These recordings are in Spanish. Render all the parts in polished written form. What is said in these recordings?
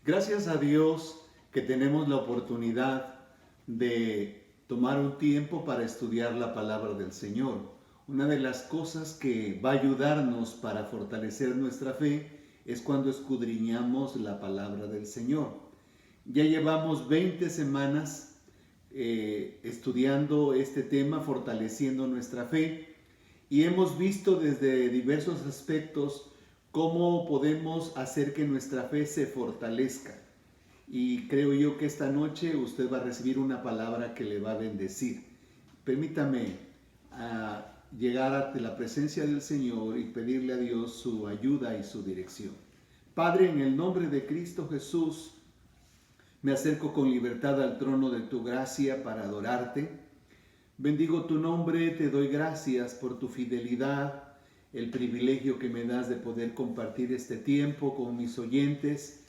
Gracias a Dios que tenemos la oportunidad de tomar un tiempo para estudiar la palabra del Señor. Una de las cosas que va a ayudarnos para fortalecer nuestra fe es cuando escudriñamos la palabra del Señor. Ya llevamos 20 semanas estudiando este tema, fortaleciendo nuestra fe, y hemos visto desde diversos aspectos cómo podemos hacer que nuestra fe se fortalezca. Y creo yo que esta noche usted va a recibir una palabra que le va a bendecir. Permítame llegar ante la presencia del Señor y pedirle a Dios su ayuda y su dirección. Padre, en el nombre de Cristo Jesús, me acerco con libertad al trono de tu gracia para adorarte. Bendigo tu nombre, te doy gracias por tu fidelidad, el privilegio que me das de poder compartir este tiempo con mis oyentes.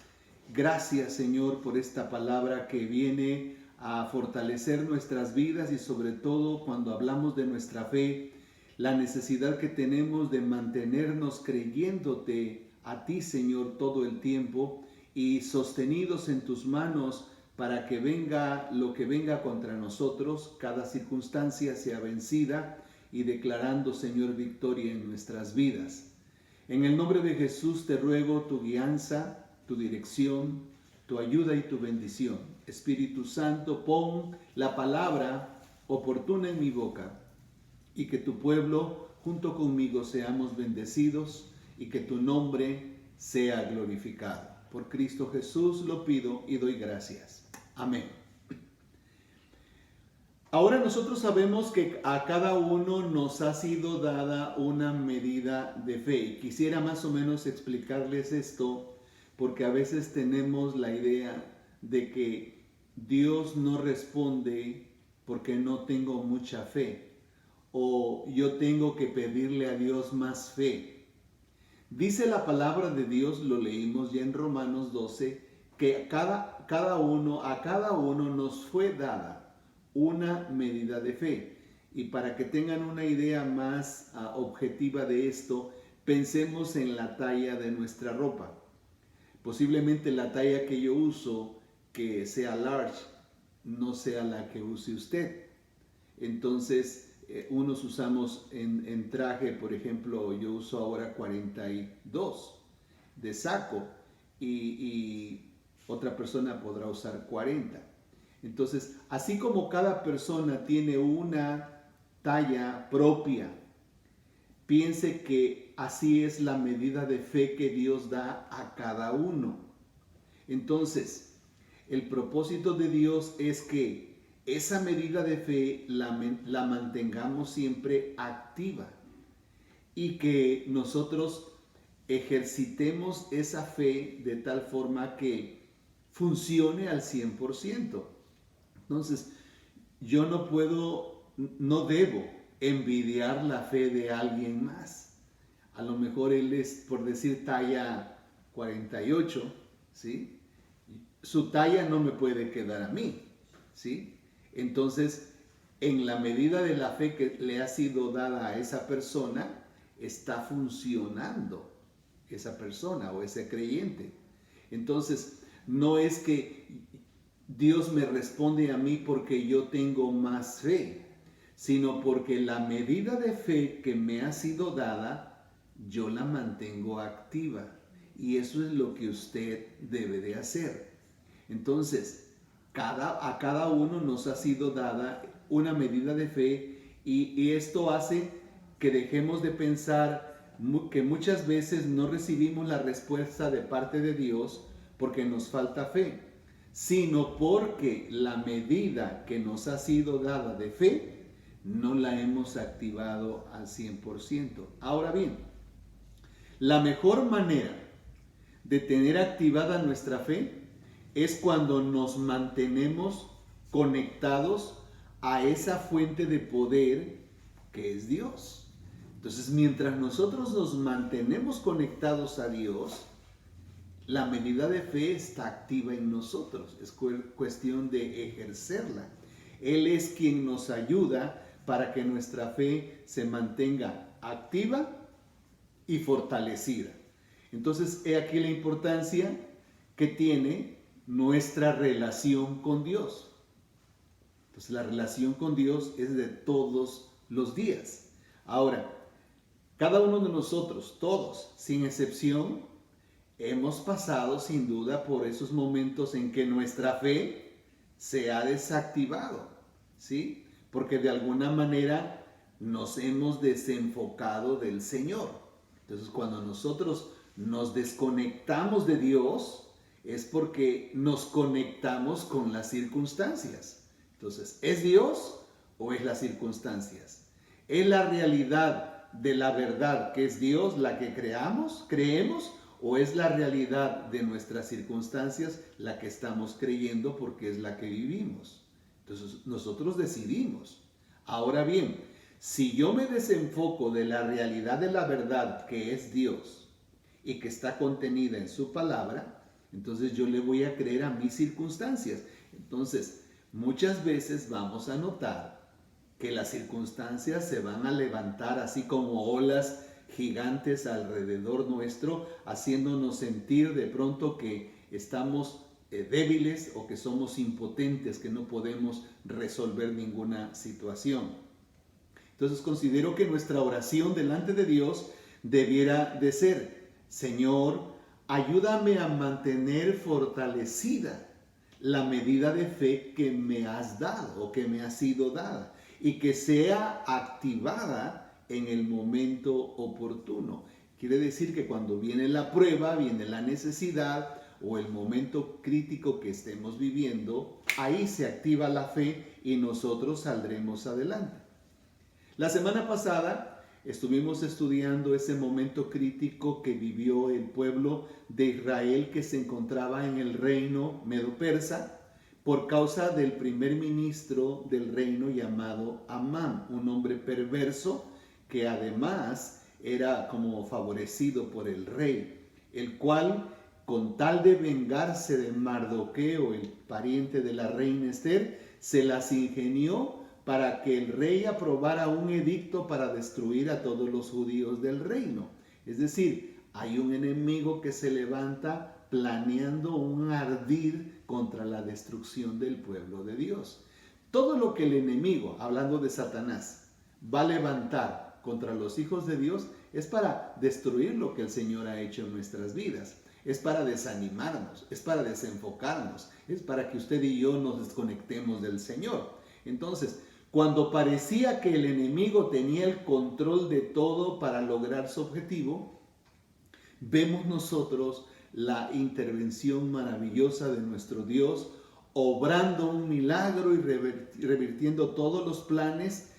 Gracias, Señor, por esta palabra que viene a fortalecer nuestras vidas y sobre todo cuando hablamos de nuestra fe, la necesidad que tenemos de mantenernos creyéndote a ti, Señor, todo el tiempo y sostenidos en tus manos para que venga lo que venga contra nosotros, cada circunstancia sea vencida y declarando, Señor, victoria en nuestras vidas. En el nombre de Jesús te ruego tu guianza, tu dirección, tu ayuda y tu bendición. Espíritu Santo, pon la palabra oportuna en mi boca y que tu pueblo junto conmigo seamos bendecidos y que tu nombre sea glorificado. Por Cristo Jesús lo pido y doy gracias. Amén. Ahora nosotros sabemos que a cada uno nos ha sido dada una medida de fe. Quisiera más o menos explicarles esto porque a veces tenemos la idea de que Dios no responde porque no tengo mucha fe o yo tengo que pedirle a Dios más fe. Dice la palabra de Dios, lo leímos ya en Romanos 12, que a cada uno nos fue dada una medida de fe. Y para que tengan una idea más objetiva de esto, pensemos en la talla de nuestra ropa. Posiblemente la talla que yo uso, que sea large, no sea la que use usted. Entonces, unos usamos en traje, por ejemplo, yo uso ahora 42 de saco y otra persona podrá usar 40. Entonces, así como cada persona tiene una talla propia, piense que así es la medida de fe que Dios da a cada uno. Entonces, el propósito de Dios es que esa medida de fe la mantengamos siempre activa y que nosotros ejercitemos esa fe de tal forma que funcione al 100%. Entonces, yo no debo envidiar la fe de alguien más. A lo mejor él es, por decir, talla 48, ¿sí? Su talla no me puede quedar a mí, ¿sí? Entonces, en la medida de la fe que le ha sido dada a esa persona, está funcionando esa persona o ese creyente. Entonces, no es que Dios me responde a mí porque yo tengo más fe, sino porque la medida de fe que me ha sido dada, yo la mantengo activa. Y eso es lo que usted debe de hacer. Entonces, a cada uno nos ha sido dada una medida de fe y esto hace que dejemos de pensar que muchas veces no recibimos la respuesta de parte de Dios porque nos falta fe, sino porque la medida que nos ha sido dada de fe no la hemos activado al 100%. Ahora bien, la mejor manera de tener activada nuestra fe es cuando nos mantenemos conectados a esa fuente de poder que es Dios. Entonces, mientras nosotros nos mantenemos conectados a Dios, la medida de fe está activa en nosotros. Es cuestión de ejercerla. Él es quien nos ayuda para que nuestra fe se mantenga activa y fortalecida. Entonces, he aquí la importancia que tiene nuestra relación con Dios. Entonces la relación con Dios es de todos los días. Ahora, cada uno de nosotros, todos, sin excepción, hemos pasado sin duda por esos momentos en que nuestra fe se ha desactivado, ¿sí? Porque de alguna manera nos hemos desenfocado del Señor. Entonces, cuando nosotros nos desconectamos de Dios, es porque nos conectamos con las circunstancias. Entonces, ¿es Dios o es las circunstancias? ¿Es la realidad de la verdad que es Dios la que creemos? ¿O es la realidad de nuestras circunstancias la que estamos creyendo porque es la que vivimos? Entonces, nosotros decidimos. Ahora bien, si yo me desenfoco de la realidad de la verdad que es Dios y que está contenida en su palabra, entonces yo le voy a creer a mis circunstancias. Entonces, muchas veces vamos a notar que las circunstancias se van a levantar así como olas gigantes alrededor nuestro, haciéndonos sentir de pronto que estamos débiles o que somos impotentes, que no podemos resolver ninguna situación. Entonces considero que nuestra oración delante de Dios debiera de ser: Señor, ayúdame a mantener fortalecida la medida de fe que me has dado o que me ha sido dada, y que sea activada en el momento oportuno. Quiere decir que cuando viene la prueba, viene la necesidad o el momento crítico que estemos viviendo, ahí se activa la fe y nosotros saldremos adelante. La semana pasada estuvimos estudiando ese momento crítico que vivió el pueblo de Israel, que se encontraba en el reino medo-persa por causa del primer ministro del reino llamado Amán, un hombre perverso que además era como favorecido por el rey, el cual, con tal de vengarse de Mardoqueo, el pariente de la reina Esther, se las ingenió para que el rey aprobara un edicto para destruir a todos los judíos del reino. Es decir, hay un enemigo que se levanta planeando un ardid contra la destrucción del pueblo de Dios. Todo lo que el enemigo, hablando de Satanás, va a levantar contra los hijos de Dios es para destruir lo que el Señor ha hecho en nuestras vidas. Es para desanimarnos, es para desenfocarnos, es para que usted y yo nos desconectemos del Señor. Entonces, cuando parecía que el enemigo tenía el control de todo para lograr su objetivo, vemos nosotros la intervención maravillosa de nuestro Dios, obrando un milagro y revirtiendo todos los planes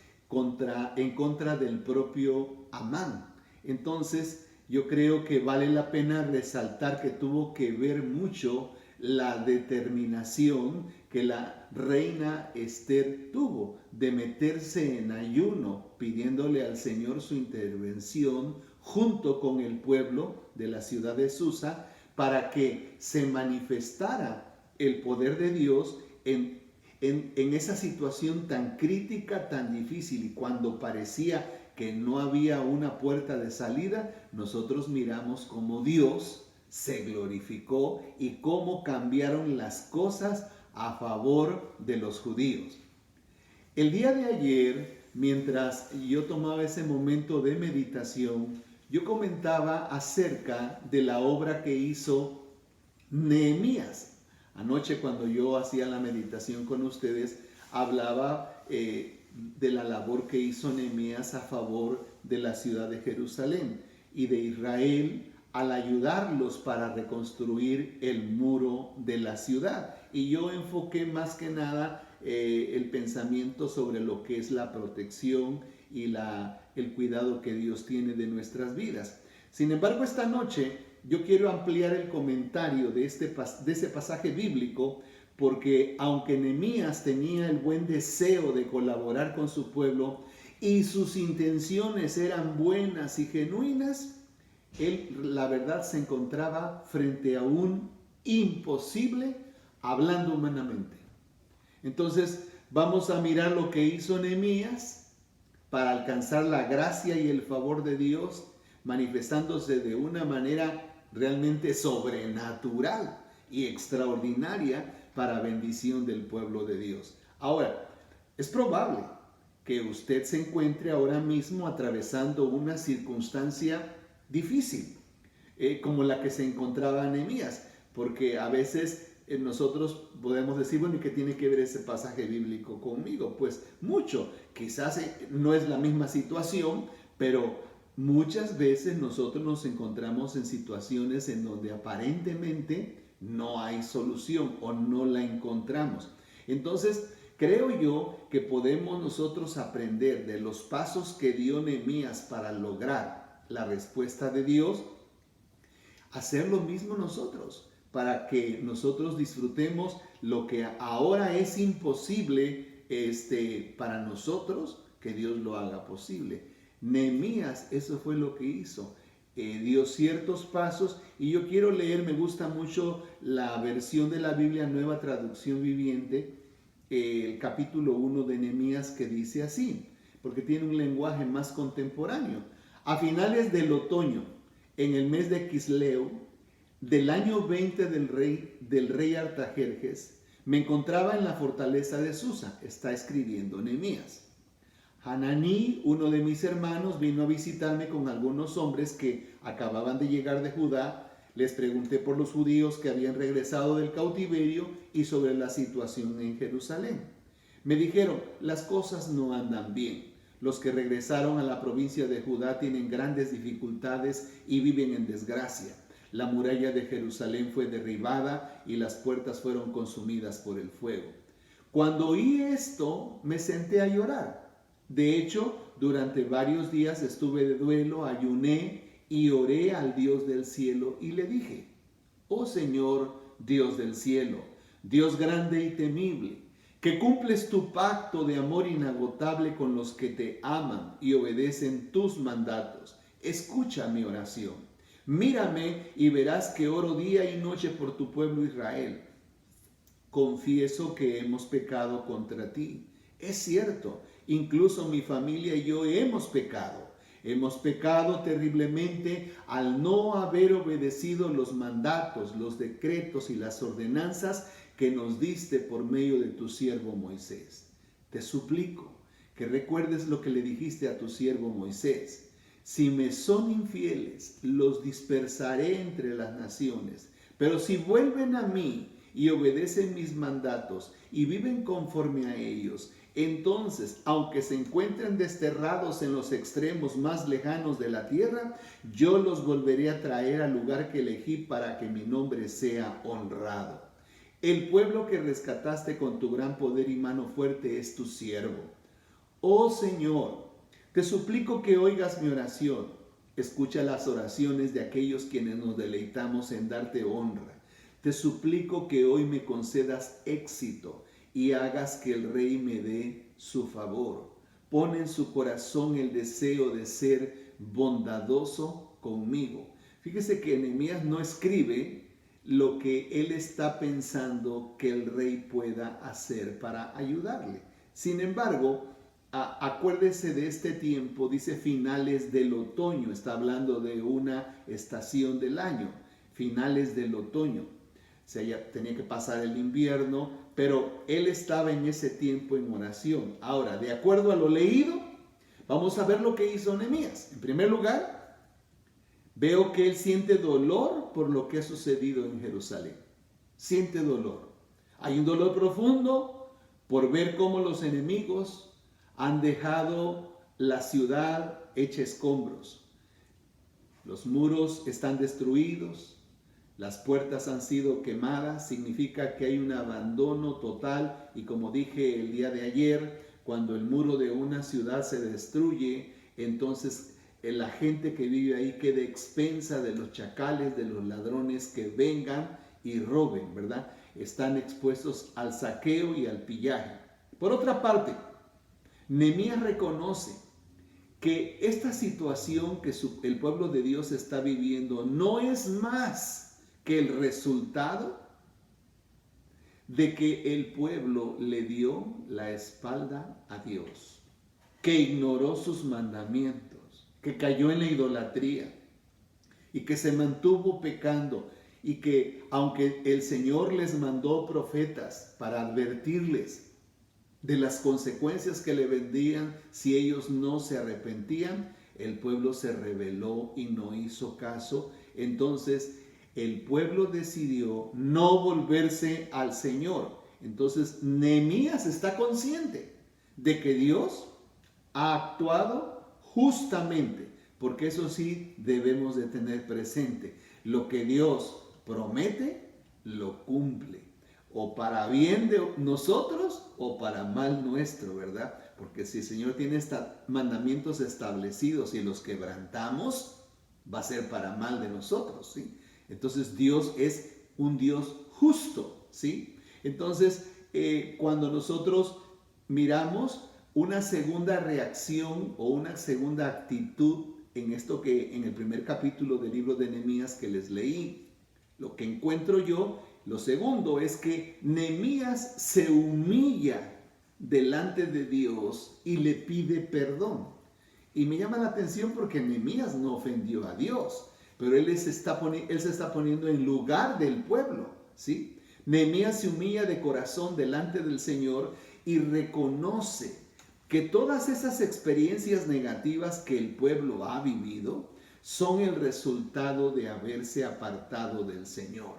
en contra del propio Amán. Entonces, yo creo que vale la pena resaltar que tuvo que ver mucho la determinación que la reina Esther tuvo de meterse en ayuno, pidiéndole al Señor su intervención junto con el pueblo de la ciudad de Susa, para que se manifestara el poder de Dios en esa situación tan crítica, tan difícil. Y cuando parecía que no había una puerta de salida, nosotros miramos cómo Dios se glorificó y cómo cambiaron las cosas a favor de los judíos. El día de ayer, mientras yo tomaba ese momento de meditación, yo comentaba acerca de la obra que hizo Nehemías. Anoche, cuando yo hacía la meditación con ustedes, hablaba de la labor que hizo Nehemías a favor de la ciudad de Jerusalén y de Israel, al ayudarlos para reconstruir el muro de la ciudad. Y yo enfoqué más que nada el pensamiento sobre lo que es la protección y el cuidado que Dios tiene de nuestras vidas. Sin embargo, esta noche yo quiero ampliar el comentario de ese pasaje bíblico, porque aunque Nehemías tenía el buen deseo de colaborar con su pueblo y sus intenciones eran buenas y genuinas, él, la verdad, se encontraba frente a un imposible, hablando humanamente. Entonces, vamos a mirar lo que hizo Nehemías para alcanzar la gracia y el favor de Dios, manifestándose de una manera realmente sobrenatural y extraordinaria para bendición del pueblo de Dios. Ahora, es probable que usted se encuentre ahora mismo atravesando una circunstancia difícil, como la que se encontraba Nehemías, porque a veces nosotros podemos decir, bueno, ¿y qué tiene que ver ese pasaje bíblico conmigo? Pues mucho, quizás no es la misma situación, pero muchas veces nosotros nos encontramos en situaciones en donde aparentemente no hay solución o no la encontramos. Entonces, creo yo que podemos nosotros aprender de los pasos que dio Nehemías para lograr la respuesta de Dios, hacer lo mismo nosotros, para que nosotros disfrutemos lo que ahora es imposible para nosotros, que Dios lo haga posible. Nehemías, eso fue lo que hizo. Dio ciertos pasos, y yo quiero leer, me gusta mucho la versión de la Biblia Nueva Traducción Viviente, el capítulo 1 de Nehemías, que dice así, porque tiene un lenguaje más contemporáneo. A finales del otoño, en el mes de Quisleu, del año 20 del rey Artajerjes, me encontraba en la fortaleza de Susa. Está escribiendo Nehemías. Hananí, uno de mis hermanos, vino a visitarme con algunos hombres que acababan de llegar de Judá. Les pregunté por los judíos que habían regresado del cautiverio y sobre la situación en Jerusalén. Me dijeron, las cosas no andan bien. Los que regresaron a la provincia de Judá tienen grandes dificultades y viven en desgracia. La muralla de Jerusalén fue derribada y las puertas fueron consumidas por el fuego. Cuando oí esto, me senté a llorar. De hecho, durante varios días estuve de duelo, ayuné y oré al Dios del cielo y le dije, oh Señor, Dios del cielo, Dios grande y temible, que cumples tu pacto de amor inagotable con los que te aman y obedecen tus mandatos. Escucha mi oración. Mírame y verás que oro día y noche por tu pueblo Israel. Confieso que hemos pecado contra ti. Es cierto, incluso mi familia y yo hemos pecado. Hemos pecado terriblemente al no haber obedecido los mandatos, los decretos y las ordenanzas que nos diste por medio de tu siervo Moisés. Te suplico que recuerdes lo que le dijiste a tu siervo Moisés. Si me son infieles, los dispersaré entre las naciones. Pero si vuelven a mí y obedecen mis mandatos y viven conforme a ellos, entonces, aunque se encuentren desterrados en los extremos más lejanos de la tierra, yo los volveré a traer al lugar que elegí para que mi nombre sea honrado. El pueblo que rescataste con tu gran poder y mano fuerte es tu siervo. Oh Señor, te suplico que oigas mi oración. Escucha las oraciones de aquellos quienes nos deleitamos en darte honra. Te suplico que hoy me concedas éxito y hagas que el rey me dé su favor. Pon en su corazón el deseo de ser bondadoso conmigo. Fíjese que Nehemías no escribe lo que él está pensando que el rey pueda hacer para ayudarle. Sin embargo, acuérdese de este tiempo, dice finales del otoño, está hablando de una estación del año, finales del otoño. O sea, ya tenía que pasar el invierno, pero él estaba en ese tiempo en oración. Ahora, de acuerdo a lo leído, vamos a ver lo que hizo Nehemías. En primer lugar, veo que él siente dolor por lo que ha sucedido en Jerusalén. Siente dolor. Hay un dolor profundo por ver cómo los enemigos han dejado la ciudad hecha escombros. Los muros están destruidos, las puertas han sido quemadas, significa que hay un abandono total, y como dije el día de ayer, cuando el muro de una ciudad se destruye, entonces la gente que vive ahí queda expensa de los chacales, de los ladrones que vengan y roben, ¿verdad? Están expuestos al saqueo y al pillaje. Por otra parte, Nehemías reconoce que esta situación que el pueblo de Dios está viviendo no es más que el resultado de que el pueblo le dio la espalda a Dios, que ignoró sus mandamientos, que cayó en la idolatría y que se mantuvo pecando. y que aunque el Señor les mandó profetas para advertirles de las consecuencias que le vendrían si ellos no se arrepentían, el pueblo se rebeló y no hizo caso. Entonces el pueblo decidió no volverse al Señor. Entonces Nehemías está consciente de que Dios ha actuado justamente, porque eso sí debemos de tener presente. Lo que Dios promete, lo cumple, o para bien de nosotros o para mal nuestro, ¿verdad? Porque si el Señor tiene mandamientos establecidos y los quebrantamos, va a ser para mal de nosotros, ¿sí? Entonces Dios es un Dios justo, ¿sí? Entonces, cuando nosotros miramos una segunda reacción o una segunda actitud en esto que en el primer capítulo del libro de Nehemías que les leí, lo que encuentro yo, lo segundo es que Nehemías se humilla delante de Dios y le pide perdón. Y me llama la atención porque Nehemías no ofendió a Dios, pero él se está poniendo en lugar del pueblo, ¿sí? Nehemías se humilla de corazón delante del Señor y reconoce que todas esas experiencias negativas que el pueblo ha vivido son el resultado de haberse apartado del Señor.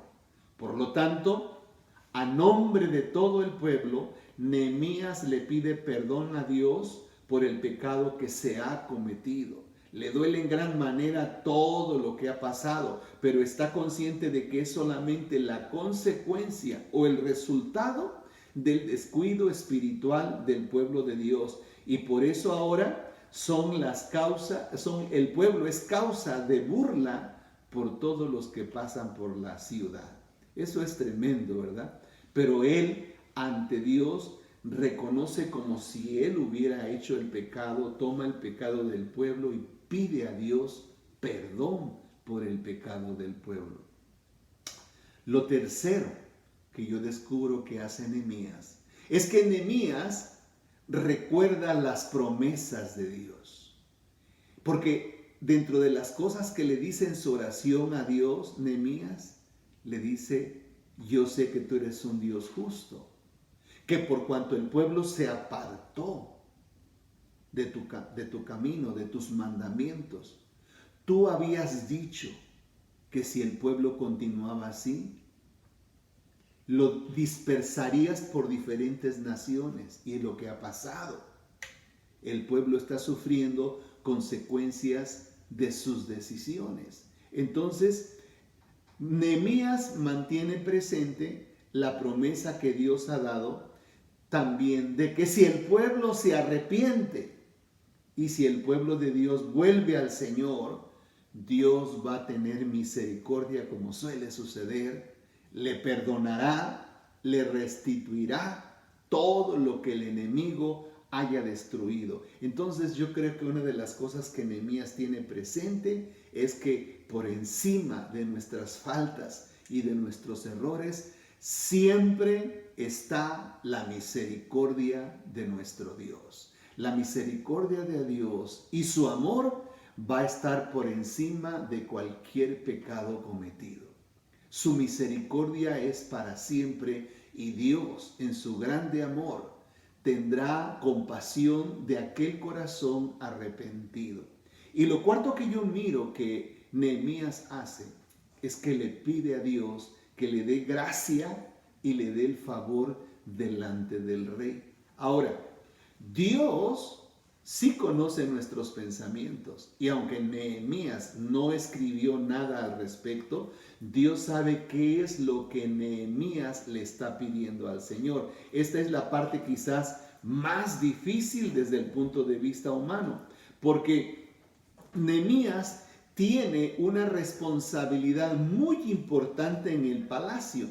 Por lo tanto, a nombre de todo el pueblo, Nehemías le pide perdón a Dios por el pecado que se ha cometido. Le duele en gran manera todo lo que ha pasado, pero está consciente de que es solamente la consecuencia o el resultado del descuido espiritual del pueblo de Dios. Y por eso ahora el pueblo es causa de burla por todos los que pasan por la ciudad. Eso es tremendo, ¿verdad? Pero él ante Dios reconoce como si él hubiera hecho el pecado, toma el pecado del pueblo y pide a Dios perdón por el pecado del pueblo. Lo tercero que yo descubro que hace Nehemías es que Nehemías recuerda las promesas de Dios. Porque dentro de las cosas que le dice en su oración a Dios, Nehemías le dice: yo sé que tú eres un Dios justo, que por cuanto el pueblo se apartó de tu camino, de tus mandamientos, tú habías dicho que si el pueblo continuaba así, lo dispersarías por diferentes naciones. Y es lo que ha pasado. El pueblo está sufriendo consecuencias de sus decisiones. Entonces, Nehemías mantiene presente la promesa que Dios ha dado también de que si el pueblo se arrepiente y si el pueblo de Dios vuelve al Señor, Dios va a tener misericordia, como suele suceder, le perdonará, le restituirá todo lo que el enemigo haya destruido. Entonces yo creo que una de las cosas que Nehemías tiene presente es que por encima de nuestras faltas y de nuestros errores, siempre está la misericordia de nuestro Dios. La misericordia de Dios y su amor va a estar por encima de cualquier pecado cometido. Su misericordia es para siempre y Dios, en su grande amor, tendrá compasión de aquel corazón arrepentido. Y lo cuarto que yo miro que Nehemías hace es que le pide a Dios que le dé gracia y le dé el favor delante del rey. Ahora, Dios sí conoce nuestros pensamientos, y aunque Nehemías no escribió nada al respecto, Dios sabe qué es lo que Nehemías le está pidiendo al Señor. Esta es la parte quizás más difícil desde el punto de vista humano, porque Nehemías tiene una responsabilidad muy importante en el palacio.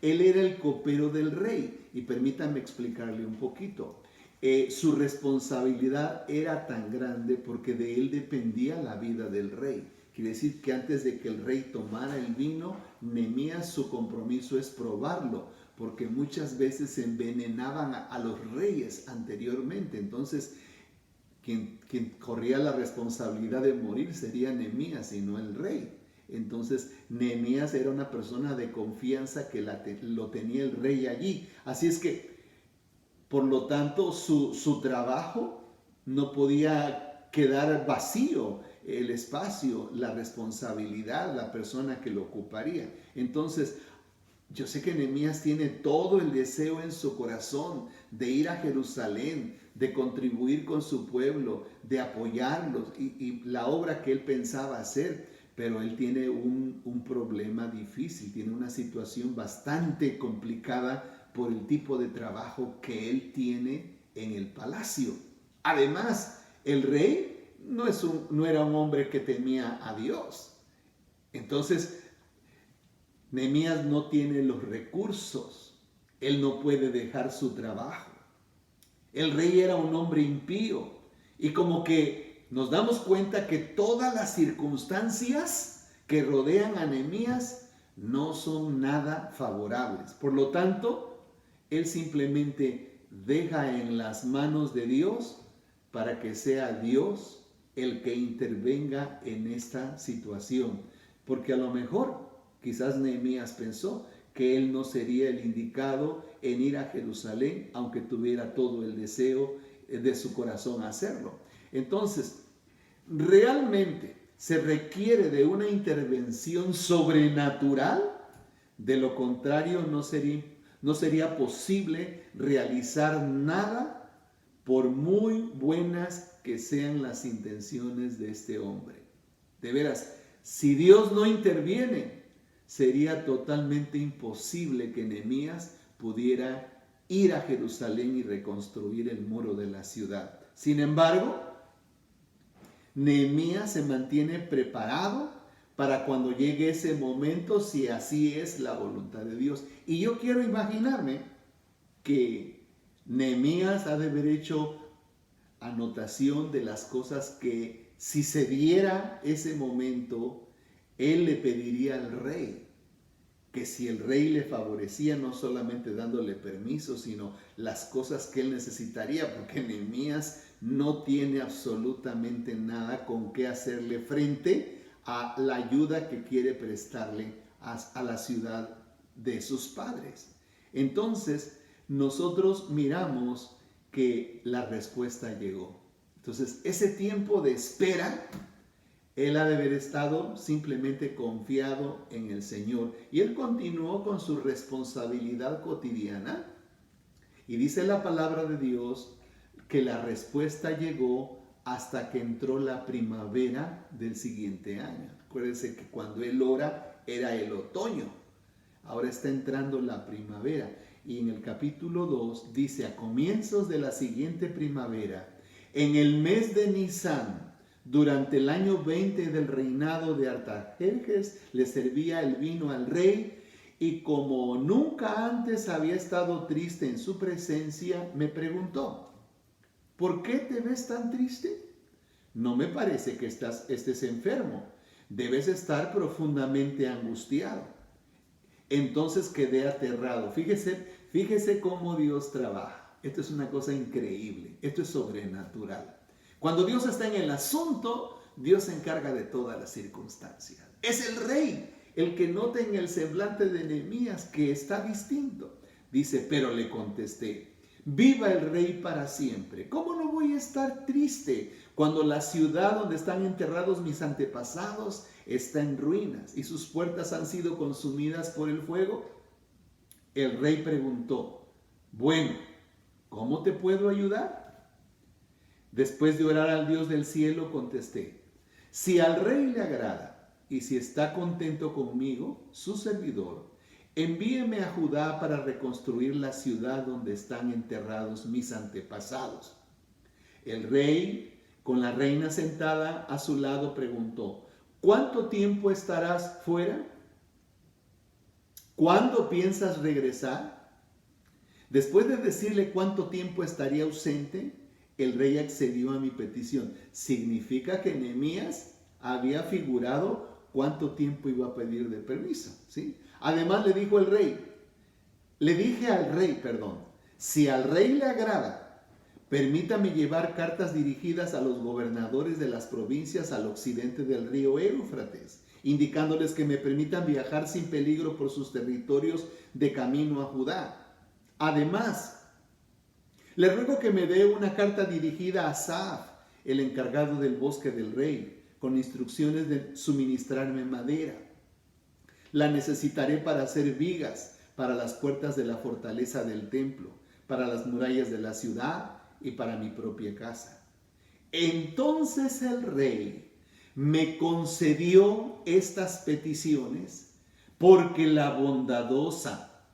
Él era el copero del rey, y permítanme explicarle un poquito. Su responsabilidad era tan grande porque de él dependía la vida del rey. Quiere decir que antes de que el rey tomara el vino, Nehemías, su compromiso es probarlo, porque muchas veces envenenaban a los reyes anteriormente. Entonces, quien corría la responsabilidad de morir sería Nehemías y no el rey. Entonces Nehemías era una persona de confianza que lo tenía el rey allí. Así es que, por lo tanto, su trabajo no podía quedar vacío, el espacio, la responsabilidad, la persona que lo ocuparía. Entonces, yo sé que Nehemías tiene todo el deseo en su corazón de ir a Jerusalén, de contribuir con su pueblo, de apoyarlos y la obra que él pensaba hacer, pero él tiene un problema difícil, tiene una situación bastante complicada por el tipo de trabajo que él tiene en el palacio. Además, el rey no era un hombre que temía a Dios. Entonces, Nehemías no tiene los recursos, él no puede dejar su trabajo. El rey era un hombre impío y como que nos damos cuenta que todas las circunstancias que rodean a Nehemías no son nada favorables. Por lo tanto, él simplemente deja en las manos de Dios para que sea Dios el que intervenga en esta situación. Porque a lo mejor, quizás Nehemías pensó que él no sería el indicado en ir a Jerusalén, aunque tuviera todo el deseo de su corazón hacerlo. Entonces, realmente se requiere de una intervención sobrenatural, de lo contrario no sería posible realizar nada por muy buenas que sean las intenciones de este hombre. De veras, si Dios no interviene, sería totalmente imposible que Nehemías pudiera ir a Jerusalén y reconstruir el muro de la ciudad. Sin embargo, Nehemías se mantiene preparado para cuando llegue ese momento, si así es la voluntad de Dios. Y yo quiero imaginarme que Nehemías ha de haber hecho anotación de las cosas que, si se diera ese momento, él le pediría al rey, que si el rey le favorecía, no solamente dándole permiso, sino las cosas que él necesitaría, porque Nehemías no tiene absolutamente nada con qué hacerle frente a la ayuda que quiere prestarle a la ciudad de sus padres. Entonces, nosotros miramos que la respuesta llegó. Entonces, ese tiempo de espera, él ha de haber estado simplemente confiado en el Señor. Y él continuó con su responsabilidad cotidiana. Y dice la palabra de Dios que la respuesta llegó hasta que entró la primavera del siguiente año. Acuérdense que cuando él ora era el otoño. Ahora está entrando la primavera. Y en el capítulo 2 dice: a comienzos de la siguiente primavera, en el mes de Nisán, durante el año 20 del reinado de Artajerjes, le servía el vino al rey, y como nunca antes había estado triste en su presencia, me preguntó: ¿por qué te ves tan triste? No me parece que estés enfermo. Debes estar profundamente angustiado. Entonces quedé aterrado. Fíjese cómo Dios trabaja. Esto es una cosa increíble. Esto es sobrenatural. Cuando Dios está en el asunto, Dios se encarga de todas las circunstancias. Es el rey el que nota en el semblante de Nehemías que está distinto. Dice: pero le contesté: viva el rey para siempre. ¿Cómo no voy a estar triste cuando la ciudad donde están enterrados mis antepasados está en ruinas y sus puertas han sido consumidas por el fuego? El rey preguntó: bueno, ¿cómo te puedo ayudar? Después de orar al Dios del cielo, contesté: si al rey le agrada y si está contento conmigo, su servidor, envíeme a Judá para reconstruir la ciudad donde están enterrados mis antepasados. El rey, con la reina sentada a su lado, preguntó: ¿cuánto tiempo estarás fuera? ¿Cuándo piensas regresar? Después de decirle cuánto tiempo estaría ausente, el rey accedió a mi petición. Significa que Nehemías había figurado cuánto tiempo iba a pedir de permiso, ¿sí? Además le dije al rey, si al rey le agrada, permítame llevar cartas dirigidas a los gobernadores de las provincias al occidente del río Éufrates indicándoles que me permitan viajar sin peligro por sus territorios de camino a Judá. Además, le ruego que me dé una carta dirigida a Asaf, el encargado del bosque del rey, con instrucciones de suministrarme madera. La necesitaré para hacer vigas, para las puertas de la fortaleza del templo, para las murallas de la ciudad y para mi propia casa. Entonces el rey me concedió estas peticiones porque la bondadosa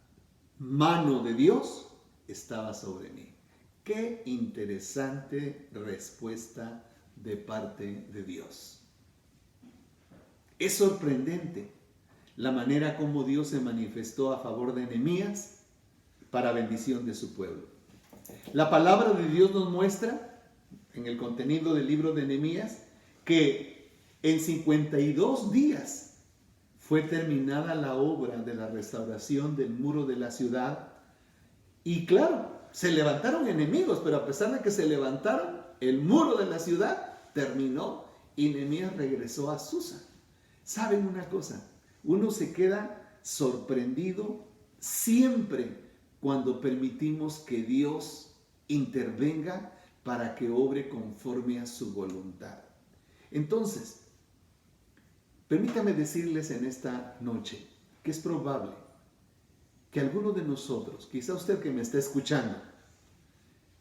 mano de Dios estaba sobre mí. Qué interesante respuesta de parte de Dios. Es sorprendente la manera como Dios se manifestó a favor de Nehemías para bendición de su pueblo. La palabra de Dios nos muestra en el contenido del libro de Nehemías que en 52 días fue terminada la obra de la restauración del muro de la ciudad. Y claro, se levantaron enemigos, pero a pesar de que se levantaron, el muro de la ciudad terminó y Nehemías regresó a Susa. ¿Saben una cosa? Uno se queda sorprendido siempre cuando permitimos que Dios intervenga para que obre conforme a su voluntad. Entonces, permítame decirles en esta noche que es probable que alguno de nosotros, quizá usted que me está escuchando,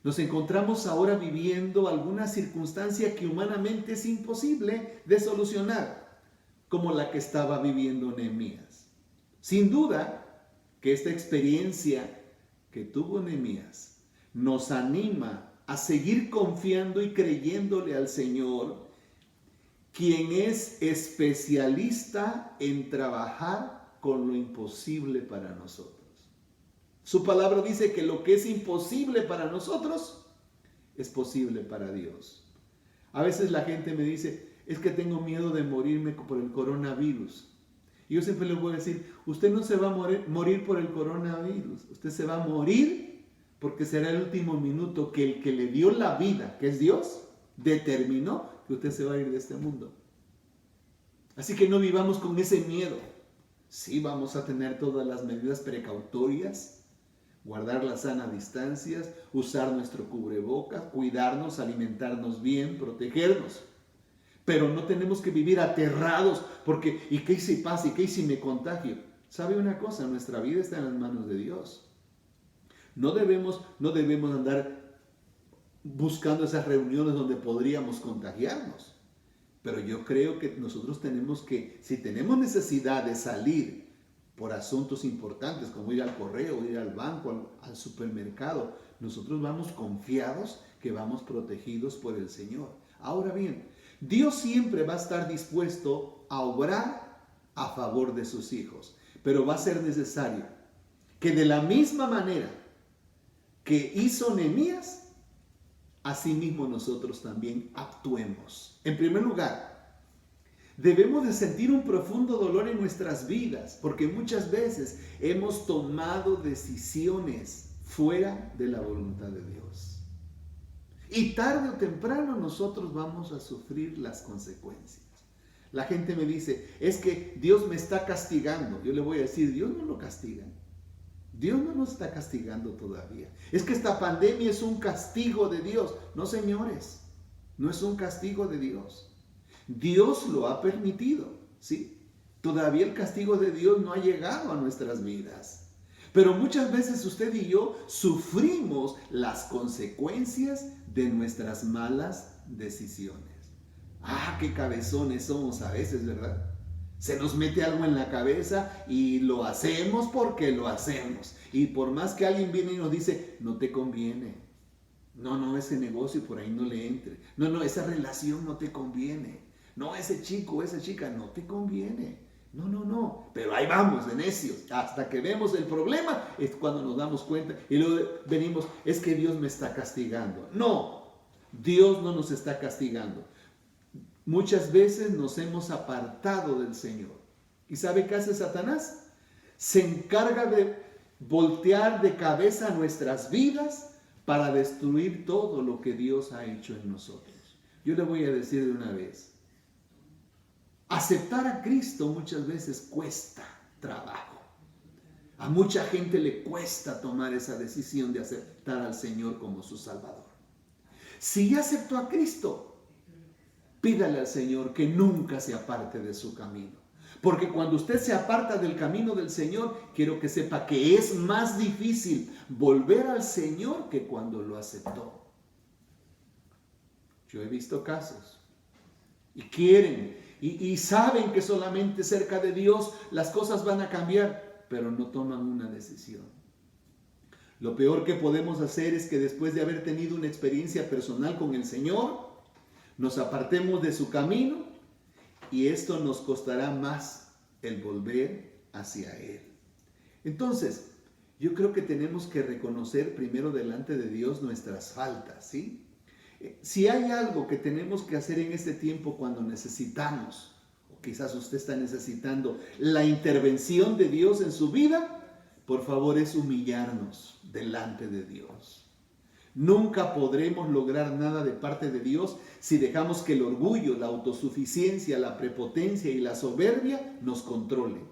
nos encontramos ahora viviendo alguna circunstancia que humanamente es imposible de solucionar, como la que estaba viviendo Nehemías. Sin duda que esta experiencia que tuvo Nehemías nos anima a seguir confiando y creyéndole al Señor, quien es especialista en trabajar con lo imposible para nosotros. Su palabra dice que lo que es imposible para nosotros es posible para Dios. A veces la gente me dice, es que tengo miedo de morirme por el coronavirus. Y yo siempre les voy a decir, usted no se va a morir por el coronavirus. Usted se va a morir porque será el último minuto que el que le dio la vida, que es Dios, determinó que usted se va a ir de este mundo. Así que no vivamos con ese miedo. Sí, vamos a tener todas las medidas precautorias, guardar las sanas distancias, usar nuestro cubrebocas, cuidarnos, alimentarnos bien, protegernos. Pero no tenemos que vivir aterrados porque, ¿y qué si pasa? ¿Y qué si me contagio? ¿Sabe una cosa? Nuestra vida está en las manos de Dios. No debemos andar buscando esas reuniones donde podríamos contagiarnos. Pero yo creo que nosotros tenemos que, si tenemos necesidad de salir por asuntos importantes, como ir al correo, ir al banco, al supermercado, nosotros vamos confiados que vamos protegidos por el Señor. Ahora bien, Dios siempre va a estar dispuesto a obrar a favor de sus hijos, pero va a ser necesario que de la misma manera que hizo Nehemías, asimismo nosotros también actuemos. En primer lugar, debemos de sentir un profundo dolor en nuestras vidas, porque muchas veces hemos tomado decisiones fuera de la voluntad de Dios. Y tarde o temprano nosotros vamos a sufrir las consecuencias. La gente me dice, es que Dios me está castigando. Yo le voy a decir, Dios no lo castiga. Dios no nos está castigando todavía. Es que esta pandemia es un castigo de Dios. No, señores, no es un castigo de Dios. Dios lo ha permitido, ¿sí? Todavía el castigo de Dios no ha llegado a nuestras vidas. Pero muchas veces usted y yo sufrimos las consecuencias de nuestras malas decisiones. Ah, qué cabezones somos a veces, ¿verdad? Se nos mete algo en la cabeza y lo hacemos porque lo hacemos. Y por más que alguien viene y nos dice, no te conviene. No, ese negocio por ahí no le entre. No, esa relación no te conviene. No, ese chico, esa chica no te conviene. No. Pero ahí vamos de necios. Hasta que vemos el problema es cuando nos damos cuenta y luego venimos, es que Dios me está castigando. No, Dios no nos está castigando. Muchas veces nos hemos apartado del Señor. ¿Y sabe qué hace Satanás? Se encarga de voltear de cabeza nuestras vidas para destruir todo lo que Dios ha hecho en nosotros. Yo le voy a decir de una vez, Aceptar a Cristo muchas veces cuesta trabajo. A mucha gente le cuesta tomar esa decisión de aceptar al Señor como su Salvador. Si ya aceptó a Cristo, pídale al Señor que nunca se aparte de su camino. Porque cuando usted se aparta del camino del Señor, quiero que sepa que es más difícil volver al Señor que cuando lo aceptó. Yo he visto casos y quieren y saben que solamente cerca de Dios las cosas van a cambiar, pero no toman una decisión. Lo peor que podemos hacer es que después de haber tenido una experiencia personal con el Señor, nos apartemos de su camino y esto nos costará más el volver hacia Él. Entonces, yo creo que tenemos que reconocer primero delante de Dios nuestras faltas, ¿sí? Si hay algo que tenemos que hacer en este tiempo cuando necesitamos, o quizás usted está necesitando la intervención de Dios en su vida, por favor es humillarnos delante de Dios. Nunca podremos lograr nada de parte de Dios si dejamos que el orgullo, la autosuficiencia, la prepotencia y la soberbia nos controlen.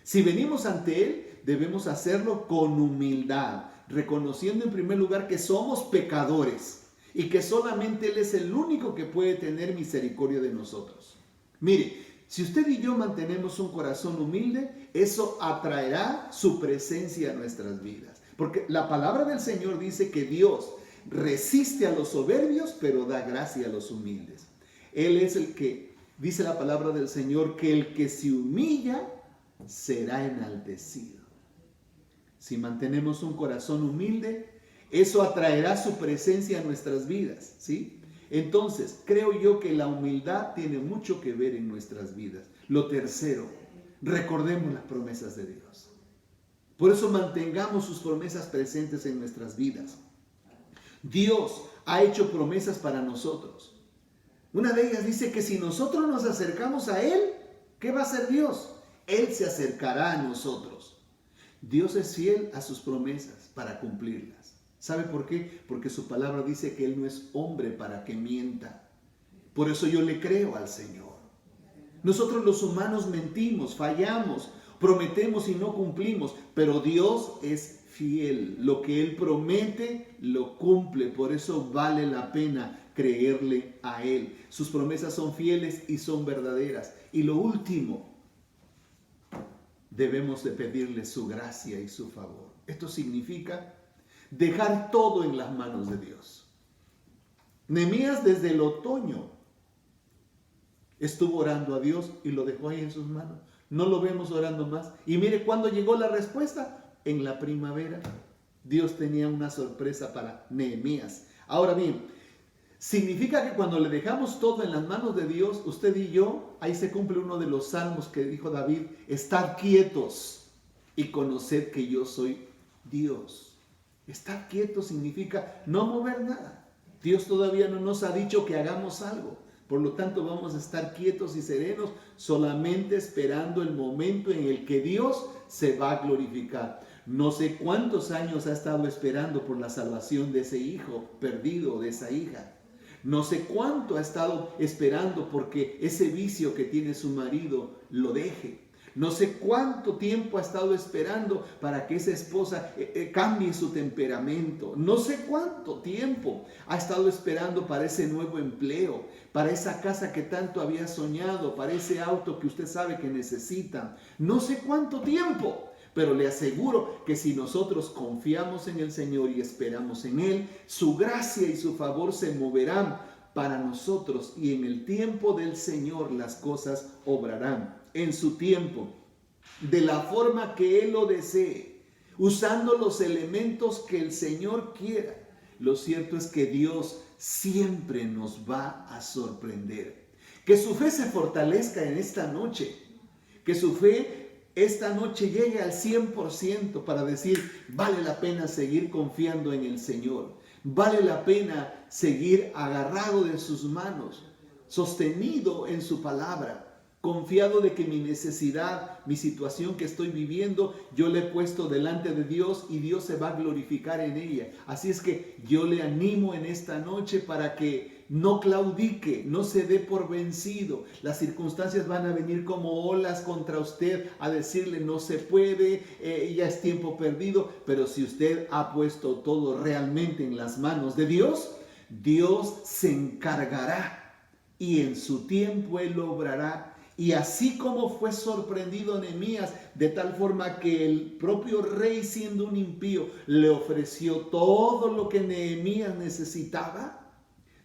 Si venimos ante Él, debemos hacerlo con humildad, reconociendo en primer lugar que somos pecadores y que solamente Él es el único que puede tener misericordia de nosotros. Mire, si usted y yo mantenemos un corazón humilde, eso atraerá su presencia a nuestras vidas. Porque la palabra del Señor dice que Dios resiste a los soberbios, pero da gracia a los humildes. Él es el que, dice la palabra del Señor, que el que se humilla será enaltecido. Si mantenemos un corazón humilde, eso atraerá su presencia a nuestras vidas, ¿sí? Entonces, creo yo que la humildad tiene mucho que ver en nuestras vidas. Lo tercero, recordemos las promesas de Dios. Por eso mantengamos sus promesas presentes en nuestras vidas. Dios ha hecho promesas para nosotros. Una de ellas dice que si nosotros nos acercamos a Él, ¿qué va a hacer Dios? Él se acercará a nosotros. Dios es fiel a sus promesas para cumplirlas. ¿Sabe por qué? Porque su palabra dice que Él no es hombre para que mienta. Por eso yo le creo al Señor. Nosotros los humanos mentimos, fallamos, prometemos y no cumplimos, pero Dios es fiel. Lo que Él promete, lo cumple. Por eso vale la pena creerle a Él. Sus promesas son fieles y son verdaderas. Y lo último, debemos de pedirle su gracia y su favor. Esto significa dejar todo en las manos de Dios. Nehemías desde el otoño estuvo orando a Dios y lo dejó ahí en sus manos. No lo vemos orando más. Y mire, ¿cuándo llegó la respuesta? En la primavera. Dios tenía una sorpresa para Nehemías. Ahora bien, significa que cuando le dejamos todo en las manos de Dios, usted y yo, ahí se cumple uno de los salmos que dijo David: estad quietos y conoced que yo soy Dios. Estar quieto significa no mover nada. Dios todavía no nos ha dicho que hagamos algo. Por lo tanto, vamos a estar quietos y serenos, solamente esperando el momento en el que Dios se va a glorificar. No sé cuántos años ha estado esperando por la salvación de ese hijo perdido, de esa hija. No sé cuánto ha estado esperando porque ese vicio que tiene su marido lo deje. No sé cuánto tiempo ha estado esperando para que esa esposa cambie su temperamento. No sé cuánto tiempo ha estado esperando para ese nuevo empleo, para esa casa que tanto había soñado, para ese auto que usted sabe que necesita. No sé cuánto tiempo, pero le aseguro que si nosotros confiamos en el Señor y esperamos en Él, su gracia y su favor se moverán para nosotros y en el tiempo del Señor las cosas obrarán. En su tiempo, de la forma que Él lo desee, usando los elementos que el Señor quiera. Lo cierto es que Dios siempre nos va a sorprender. Que su fe se fortalezca en esta noche, que su fe esta noche llegue al 100% para decir: vale la pena seguir confiando en el Señor, vale la pena seguir agarrado de sus manos, sostenido en su palabra, confiado de que mi necesidad, mi situación que estoy viviendo, yo la he puesto delante de Dios y Dios se va a glorificar en ella. Así es que yo le animo en esta noche para que no claudique, no se dé por vencido. Las circunstancias van a venir como olas contra usted a decirle no se puede, ya es tiempo perdido. Pero si usted ha puesto todo realmente en las manos de Dios, Dios se encargará y en su tiempo Él obrará. Y así como fue sorprendido Nehemías, de tal forma que el propio rey, siendo un impío, le ofreció todo lo que Nehemías necesitaba,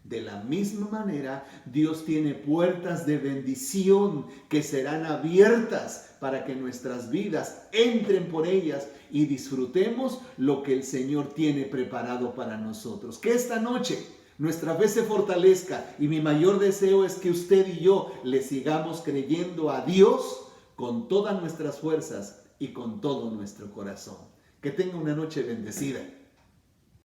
de la misma manera Dios tiene puertas de bendición que serán abiertas para que nuestras vidas entren por ellas y disfrutemos lo que el Señor tiene preparado para nosotros. Que esta noche nuestra fe se fortalezca, y mi mayor deseo es que usted y yo le sigamos creyendo a Dios con todas nuestras fuerzas y con todo nuestro corazón. Que tenga una noche bendecida.